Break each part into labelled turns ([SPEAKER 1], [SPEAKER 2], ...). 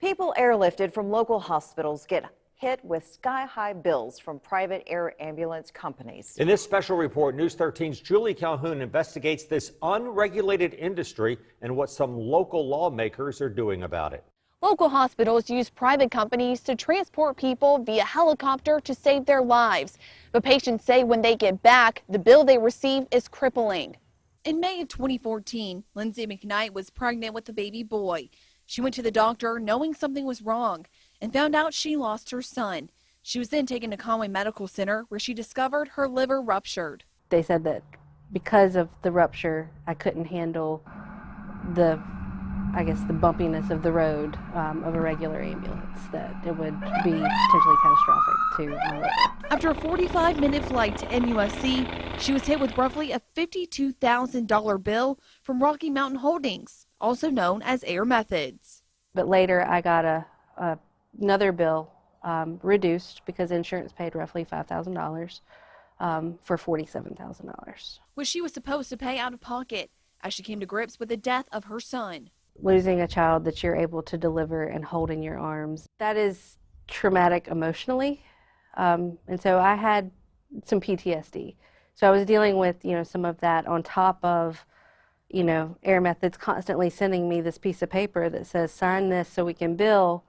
[SPEAKER 1] People airlifted from local hospitals get hit with sky-high bills from private air ambulance companies.
[SPEAKER 2] In this special report, News 13's Julie Calhoun investigates this unregulated industry and what some local lawmakers are doing about it.
[SPEAKER 3] Local hospitals use private companies to transport people via helicopter to save their lives. But patients say when they get back, the bill they receive is crippling. In May of 2014, Lindsay McKnight was pregnant with a baby boy. She went to the doctor knowing something was wrong and found out she lost her son. She was then taken to Conway Medical Center where she discovered her liver ruptured.
[SPEAKER 4] They said that because of the rupture, I couldn't handle the bumpiness of the road of a regular ambulance, that it would be potentially catastrophic to my liver.
[SPEAKER 3] After a 45-minute flight to MUSC, she was hit with roughly a $52,000 bill from Rocky Mountain Holdings, also known as Air Methods.
[SPEAKER 4] But later I got another bill reduced because insurance paid roughly $5,000 for $47,000.
[SPEAKER 3] Which she was supposed to pay out of pocket as she came to grips with the death of her son.
[SPEAKER 4] Losing a child that you're able to deliver and hold in your arms, that is traumatic emotionally. And so I had some PTSD. So I was dealing with, some of that on top of, Air Methods constantly sending me this piece of paper that says, sign this so we can bill,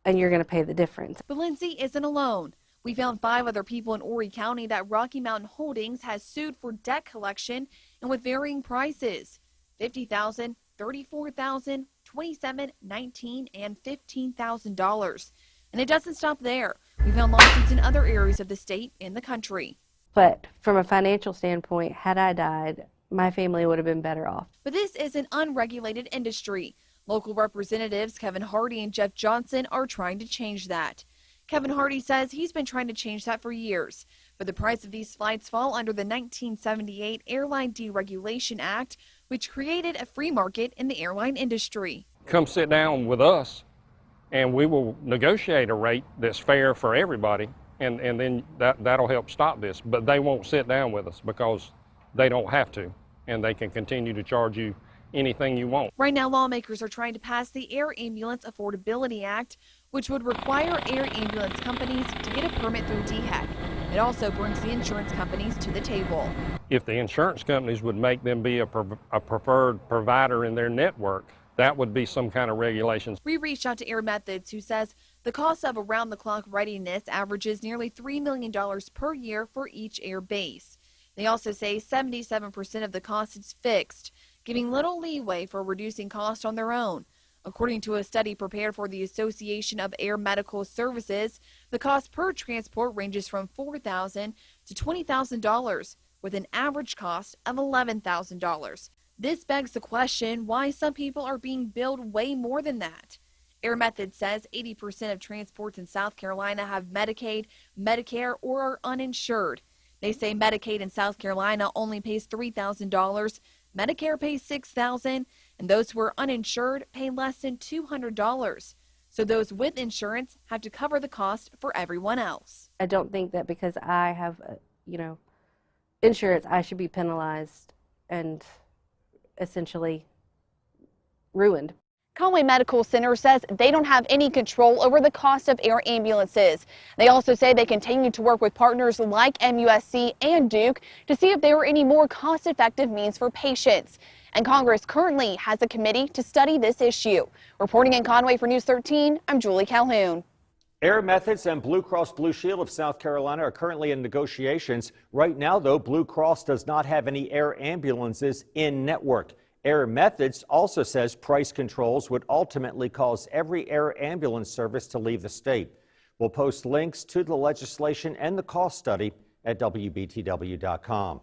[SPEAKER 4] and you're going to pay the difference.
[SPEAKER 3] But Lindsay isn't alone. We found 5 other people in Horry County that Rocky Mountain Holdings has sued for debt collection and with varying prices. $50,000, $34,000, $27,000, $19,000, and $15,000. And it doesn't stop there. We found lawsuits in other areas of the state and the country.
[SPEAKER 4] But from a financial standpoint, had I died, my family would have been better off.
[SPEAKER 3] But this is an unregulated industry. Local representatives Kevin Hardy and Jeff Johnson are trying to change that. Kevin Hardy says he's been trying to change that for years, but the price of these flights fall under the 1978 Airline Deregulation Act, which created a free market in the airline industry.
[SPEAKER 5] Come sit down with us and we will negotiate a rate that's fair for everybody, and then that'll help stop this. But they won't sit down with us because they don't have to, and they can continue to charge you anything you want.
[SPEAKER 3] Right now, lawmakers are trying to pass the Air Ambulance Affordability Act, which would require air ambulance companies to get a permit through DHEC. It also brings the insurance companies to the table.
[SPEAKER 5] If the insurance companies would make them be a preferred provider in their network, that would be some kind of regulations.
[SPEAKER 3] We reached out to Air Methods, who says the cost of around-the-clock readiness averages nearly $3 million per year for each air base. They also say 77% of the cost is fixed, giving little leeway for reducing costs on their own. According to a study prepared for the Association of Air Medical Services, the cost per transport ranges from $4,000 to $20,000, with an average cost of $11,000. This begs the question why some people are being billed way more than that. Air Methods says 80% of transports in South Carolina have Medicaid, Medicare, or are uninsured. They say Medicaid in South Carolina only pays $3,000, Medicare pays $6,000, and those who are uninsured pay less than $200. So those with insurance have to cover the cost for everyone else.
[SPEAKER 4] I don't think that because I have, insurance, I should be penalized and essentially ruined.
[SPEAKER 3] Conway Medical Center says they don't have any control over the cost of air ambulances. They also say they continue to work with partners like MUSC and Duke to see if there are any more cost-effective means for patients. And Congress currently has a committee to study this issue. Reporting in Conway for News 13, I'm Julie Calhoun.
[SPEAKER 2] Air Methods and Blue Cross Blue Shield of South Carolina are currently in negotiations. Right now, though, Blue Cross does not have any air ambulances in network. Air Methods also says price controls would ultimately cause every air ambulance service to leave the state. We'll post links to the legislation and the cost study at WBTW.com.